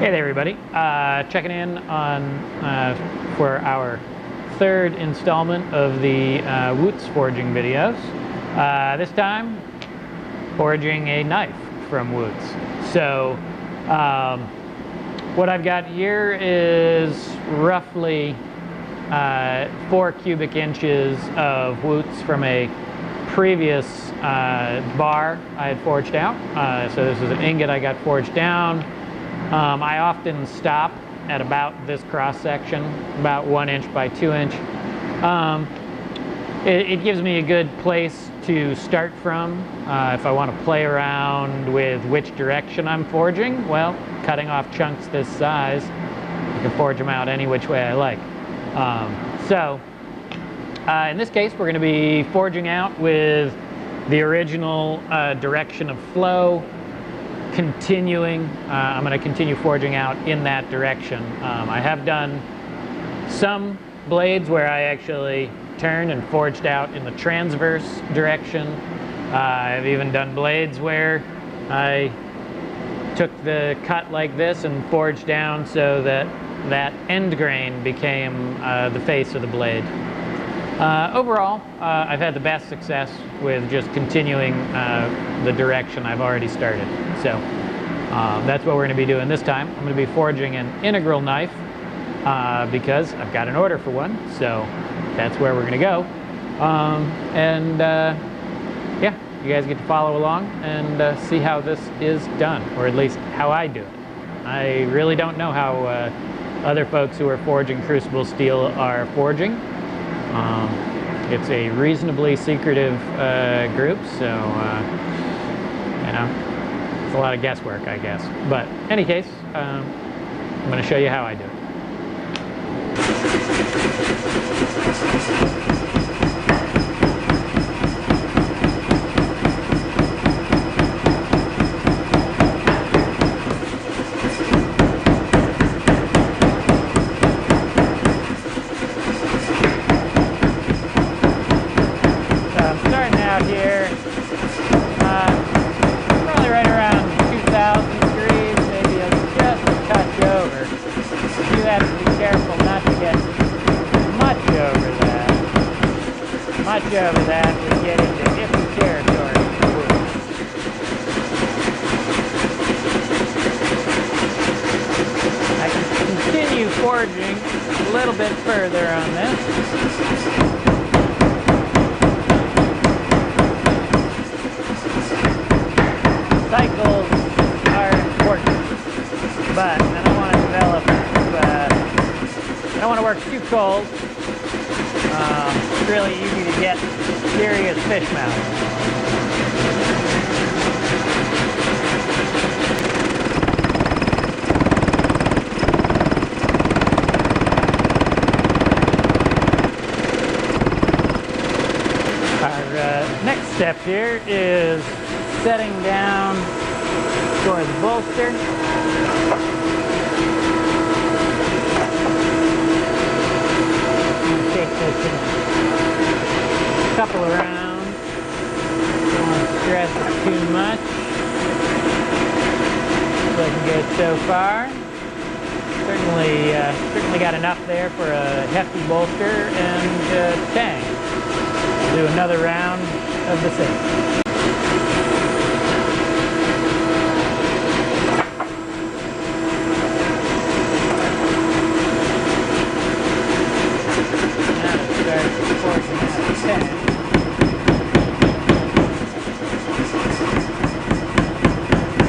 Hey there, everybody. Checking in on for our third installment of the Wootz forging videos. This time, forging a knife from Wootz. So, what I've got here is roughly 4 cubic inches of Wootz from a previous bar I had forged out. So this is an ingot I got forged down. I often stop at about this cross section, about 1 inch by 2 inch. It gives me a good place to start from if I want to play around with which direction I'm forging. Well, cutting off chunks this size, I can forge them out any which way I like. In this case, we're going to be forging out with the original direction of flow, continuing. I'm going to continue forging out in that direction. I have done some blades where I actually turned and forged out in the transverse direction. I've even done blades where I took the cut like this and forged down so that that end grain became the face of the blade. Overall, I've had the best success with just continuing the direction I've already started. So that's what we're going to be doing this time. I'm going to be forging an integral knife because I've got an order for one. So that's where we're going to go. Yeah, you guys get to follow along and see how this is done, or at least how I do it. I really don't know how other folks who are forging crucible steel are forging. It's a reasonably secretive group, so you know, it's a lot of guesswork, I guess. But in any case, I'm going to show you how I do it. Here, probably right around 2,000 degrees, maybe just a touch over. You have to be careful not to get much over that. Much over that, we get into iffy territory. I can continue forging a little bit further on this. Cycles are important, but I don't want to develop, I don't want to work too cold. It's really easy to get serious fish mouth. Our next step here is setting down for the bolster. Take this in a couple of rounds. Don't want to stress it too much. Looking good so far. Certainly got enough there for a hefty bolster and tang. Do another round of the same.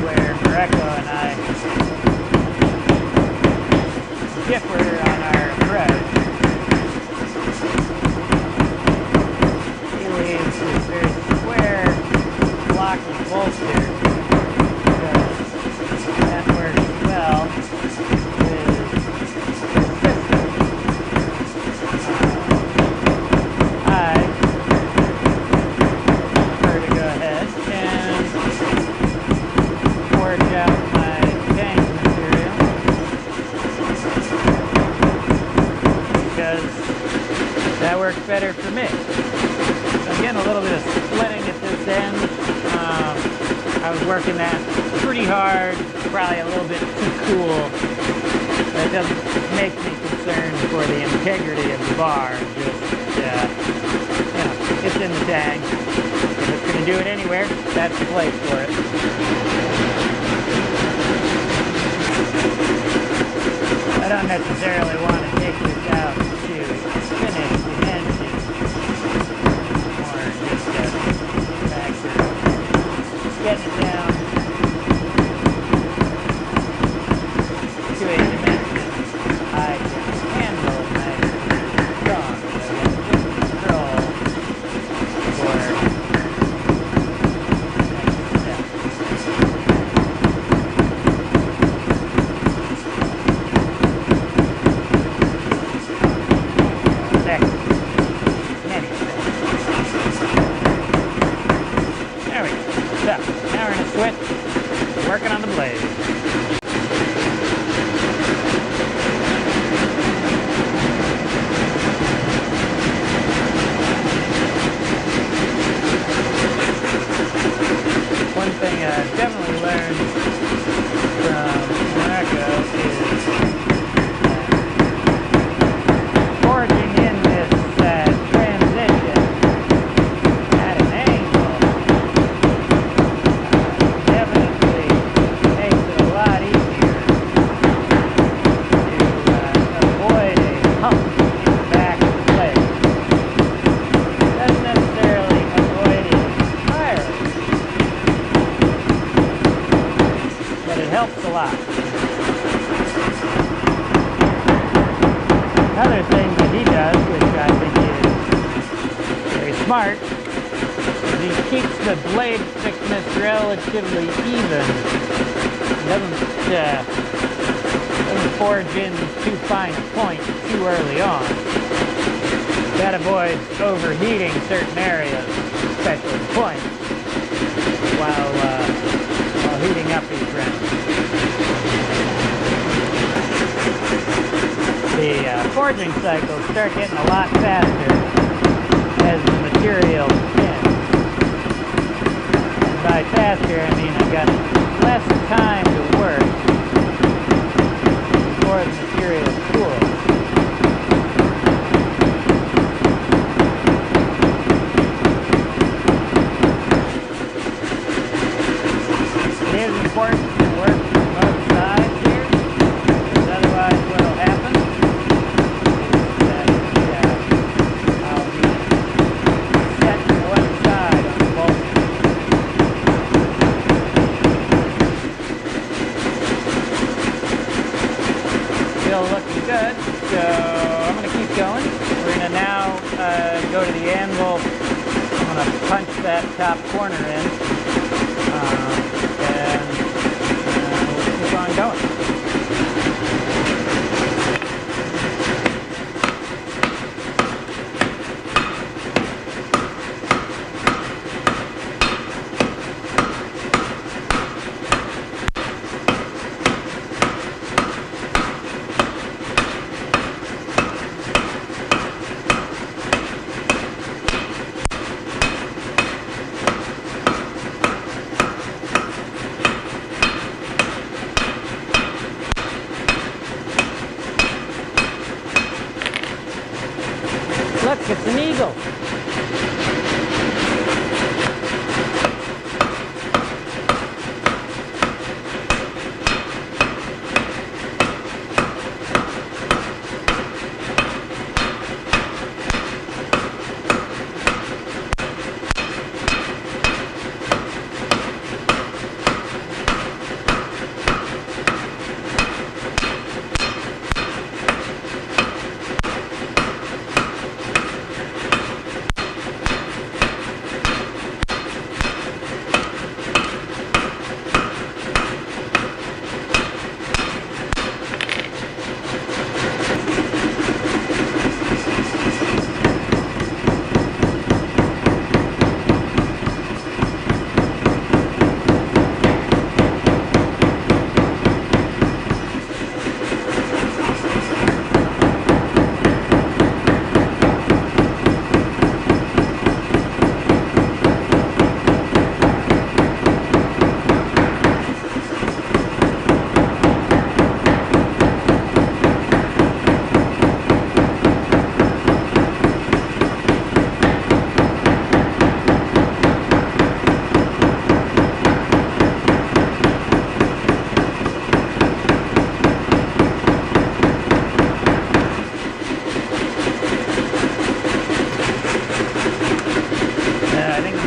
Where Mareko and I differ on our approach. He leaves this very square block of bolster because that works well with the system. I prefer to go ahead and forge out my tank material because that works better for me. So I'm getting a little bit of splitting at this end. I was working that pretty hard probably a little bit too cool. That doesn't make me concerned for the integrity of the bar. Just, you know, it's in the tank. If it's going to do it anywhere, that's the place for it. I don't necessarily want to take this out to finish the engine, or just back to getting it down to a dimension I can handle nice and strong, so I get good control for next step. Many steps. There we go. So, now we're going to switch, working on the blade. One thing I've definitely learned from Morocco is forging in this transition at an angle definitely makes it a lot easier to avoid a hump in the back of the blade. Doesn't necessarily avoid it entirely, but it helps a lot. Another thing that he does, which I think is very smart, is he keeps the blade thickness relatively even. Doesn't forge in too fine a point too early on. That avoids overheating certain areas, especially the point, while heating up each round. The forging cycles start getting a lot faster as the material thins. And by faster, I mean I've got less time to work before the material cools. It is important to work from both sides here, because otherwise what will happen is that I'll be set to one side on the bolt. Still looking good, so I'm going to keep going. We're going to now go to the anvil. I'm going to punch that top corner in. And we'll keep on going.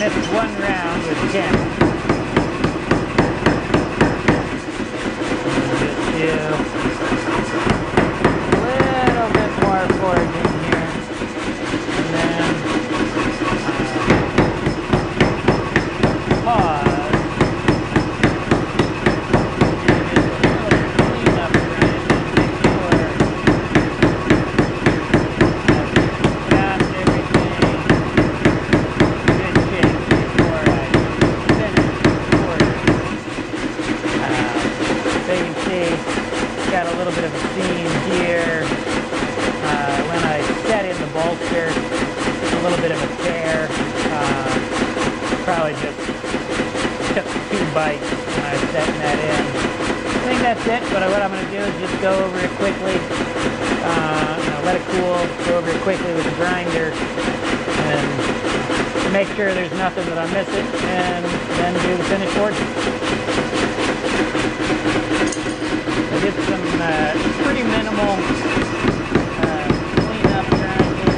missed one round with temp. Just do a little bit more foraging here, and then pause. Got a little bit of a seam here. When I set in the bolster, a little bit of a tear. Probably just took 2 bites when I was setting that in. I think that's it, but what I'm going to do is just go over it quickly. Let it cool, go over it quickly with a grinder, and make sure there's nothing that I'm missing, and then do the finished forging. I did some pretty minimal cleanup grinding.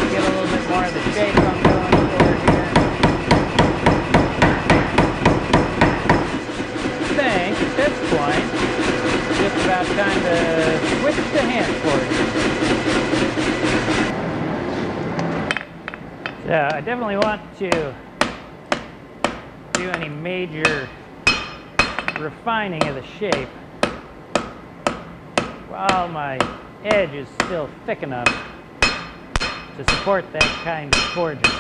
Get a little bit more of the shape I'm going for here. At this point, it's just about time to switch to hand forging. So I definitely want to do any major refining of the shape while my edge is still thick enough to support that kind of forging.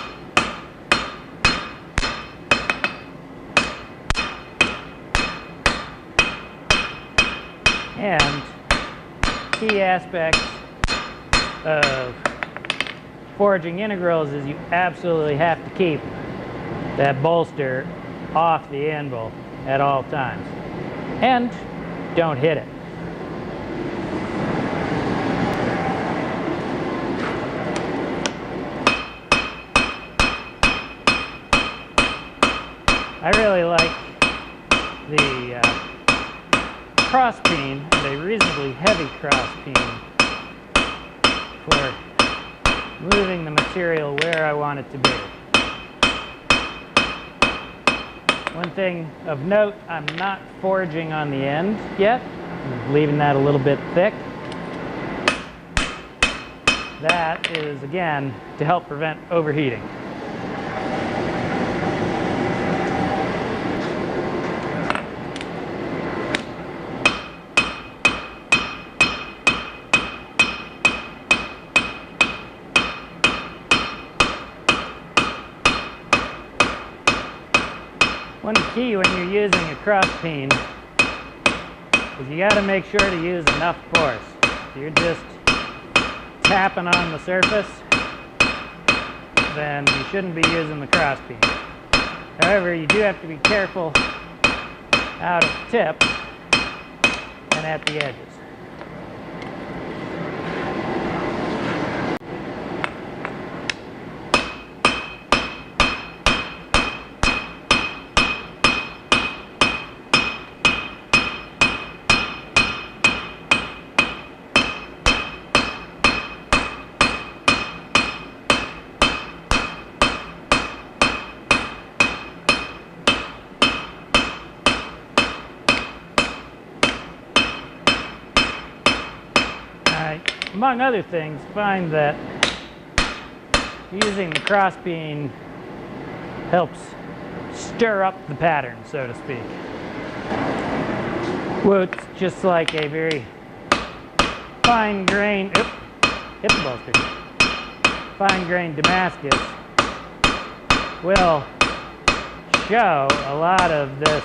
And key aspects of forging integrals is you absolutely have to keep that bolster off the anvil at all times. And don't hit it. I really like the cross peen, and a reasonably heavy cross peen, for moving the material where I want it to be. One thing of note, I'm not forging on the end yet. I'm leaving that a little bit thick. That is, again, to help prevent overheating. One key when you're using a cross peen is you got to make sure to use enough force. If you're just tapping on the surface, then you shouldn't be using the cross peen. However, you do have to be careful out of the tip and at the edges. Among other things, find that using the cross peen helps stir up the pattern, so to speak. Wootz, just like a very fine grain, hit the bolster, fine grain Damascus, will show a lot of this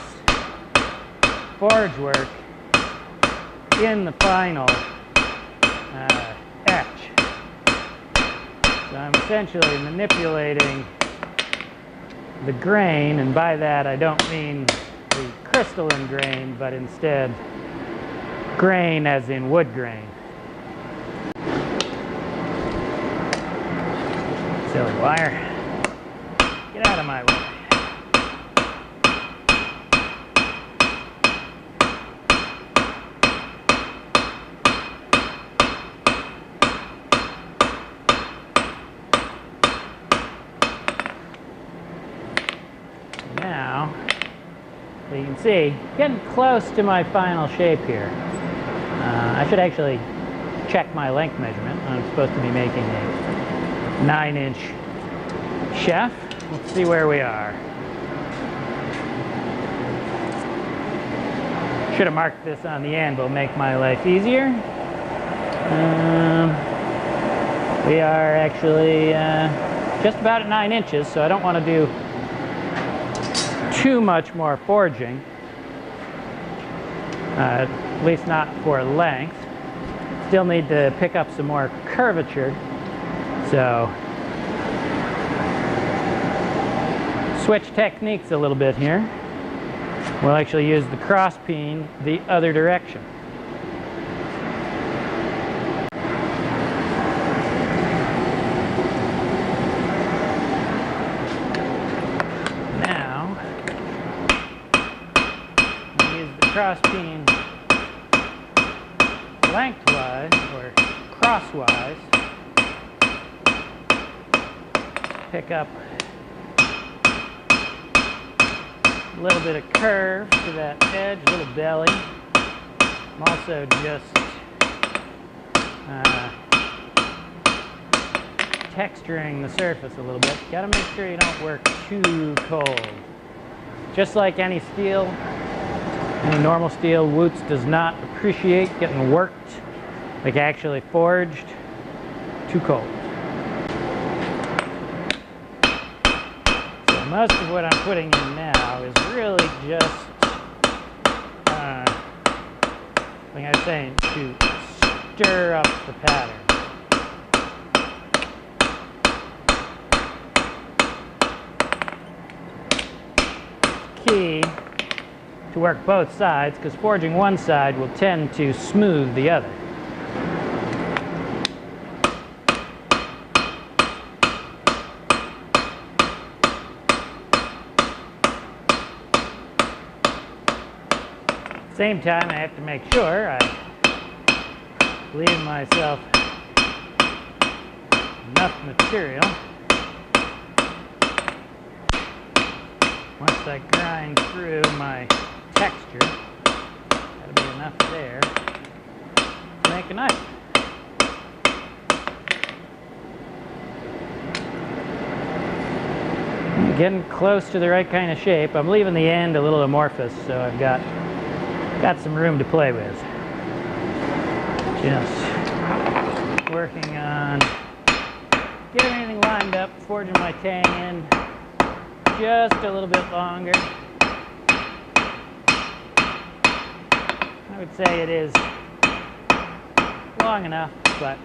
forge work in the final etch. So I'm essentially manipulating the grain, and by that I don't mean the crystalline grain, but instead grain as in wood grain. Silly wire. Get out of my way. Now, so you can see, getting close to my final shape here. I should actually check my length measurement. I'm supposed to be making a 9-inch chef. Let's see where we are. Should have marked this on the anvil, make my life easier. We are actually just about at 9 inches, so I don't want to do too much more forging, at least not for length. Still need to pick up some more curvature, so switch techniques a little bit here. We'll actually use the cross peen the other direction. Now, we'll use the cross peen lengthwise or crosswise. Pick up a little bit of curve to that edge, a little belly. I'm also just texturing the surface a little bit. Gotta make sure you don't work too cold. Just like any steel, any normal steel, Wootz does not appreciate getting worked, like actually forged, too cold. So most of what I'm putting in now is really just, like I was saying, to stir up the pattern. Key to work both sides, because forging one side will tend to smooth the other. Same time, I have to make sure I leave myself enough material. Once I grind through my texture, that'll be enough there to make a knife. I'm getting close to the right kind of shape. I'm leaving the end a little amorphous, so I've got some room to play with. Just working on getting everything lined up, forging my tang in just a little bit longer. I would say it is long enough, but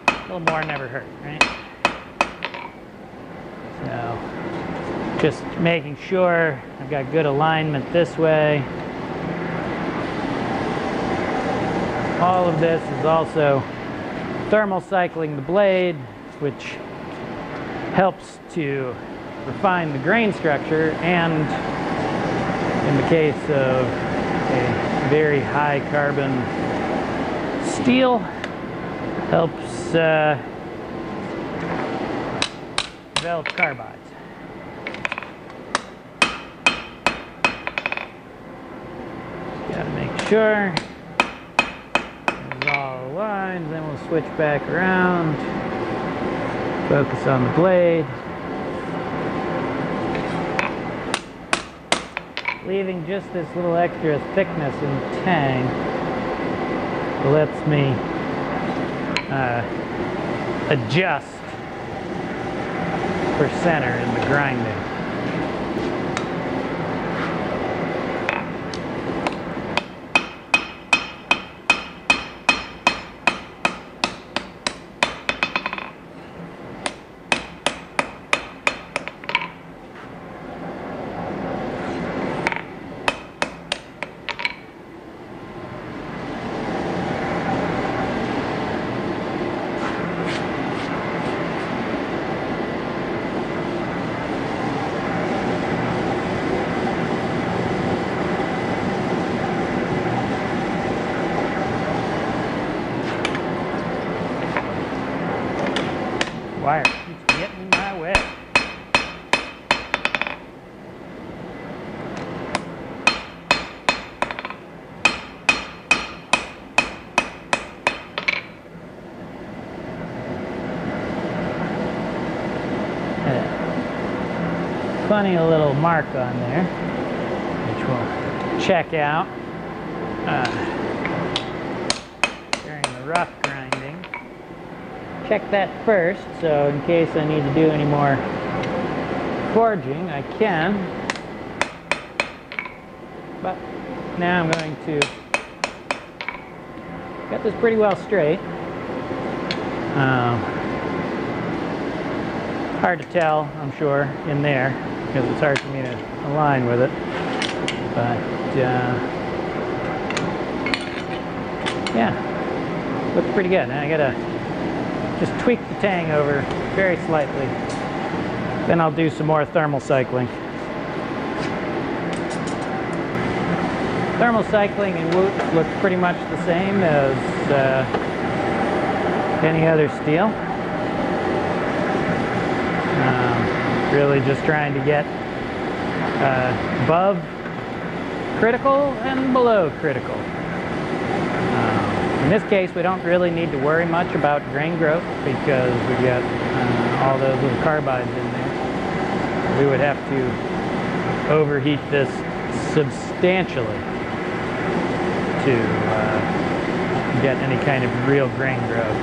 a little more never hurt, right? So just making sure I've got good alignment this way. All of this is also thermal cycling the blade, which helps to refine the grain structure, and in the case of a very high carbon steel, helps develop carbides. Gotta make sure it's all aligned, then we'll switch back around, focus on the blade, leaving just this little extra thickness in the tang that lets me adjust for center in the grinding. Wire keeps getting in my way. Funny little mark on there, which we'll check out during the rough grinding. Check that first, so in case I need to do any more forging, I can. But now I'm going to get this pretty well straight. Hard to tell, I'm sure, in there, because it's hard for me to align with it. But, yeah, looks pretty good. Now I gotta just tweak the tang over very slightly. Then I'll do some more thermal cycling. Thermal cycling in Wootz looks pretty much the same as any other steel. Really just trying to get above critical and below critical. In this case, we don't really need to worry much about grain growth because we've got all those little carbides in there. We would have to overheat this substantially to get any kind of real grain growth.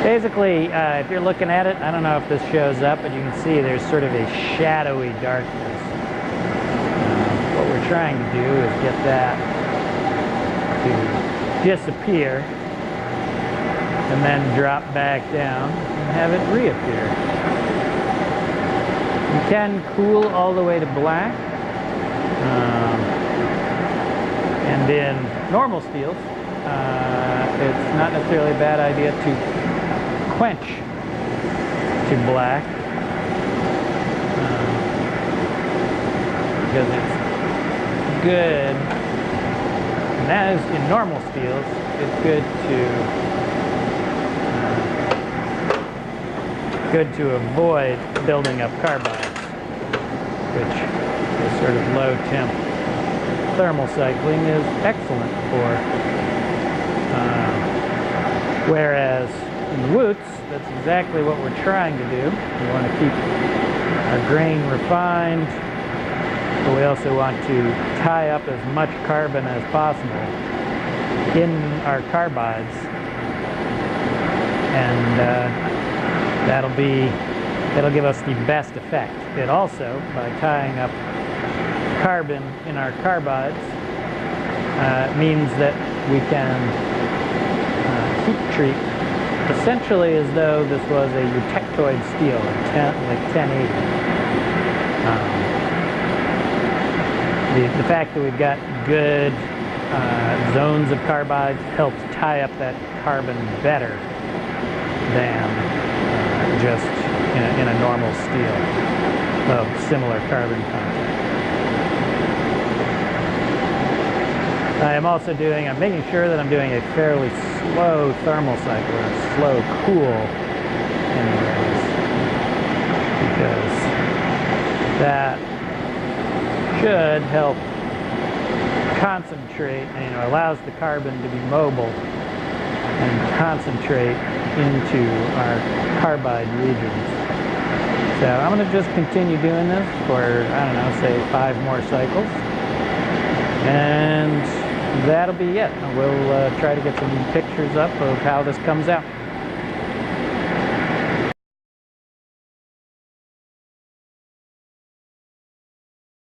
Basically, if you're looking at it, I don't know if this shows up, but you can see there's sort of a shadowy darkness. What we're trying to do is get that to disappear and then drop back down and have it reappear. You can cool all the way to black. And in normal steels, it's not necessarily a bad idea to quench to black because it's good, and as in normal steels, it's good to avoid building up carbides, which is sort of low temp thermal cycling is excellent for. Whereas in Wootz, that's exactly what we're trying to do. We want to keep our grain refined, but we also want to tie up as much carbon as possible in our carbides, and that'll give us the best effect. It also, by tying up carbon in our carbides, means that we can heat treat essentially as though this was a eutectoid steel, like 1080. The fact that we've got good zones of carbides helps tie up that carbon better than just in a normal steel of similar carbon content. I'm making sure that I'm doing a fairly slow thermal cycle, or a slow cool anyways, because that should help concentrate, allows the carbon to be mobile and concentrate into our carbide regions. So I'm going to just continue doing this for, I don't know, say 5 more cycles. And that'll be it. We'll try to get some pictures up of how this comes out.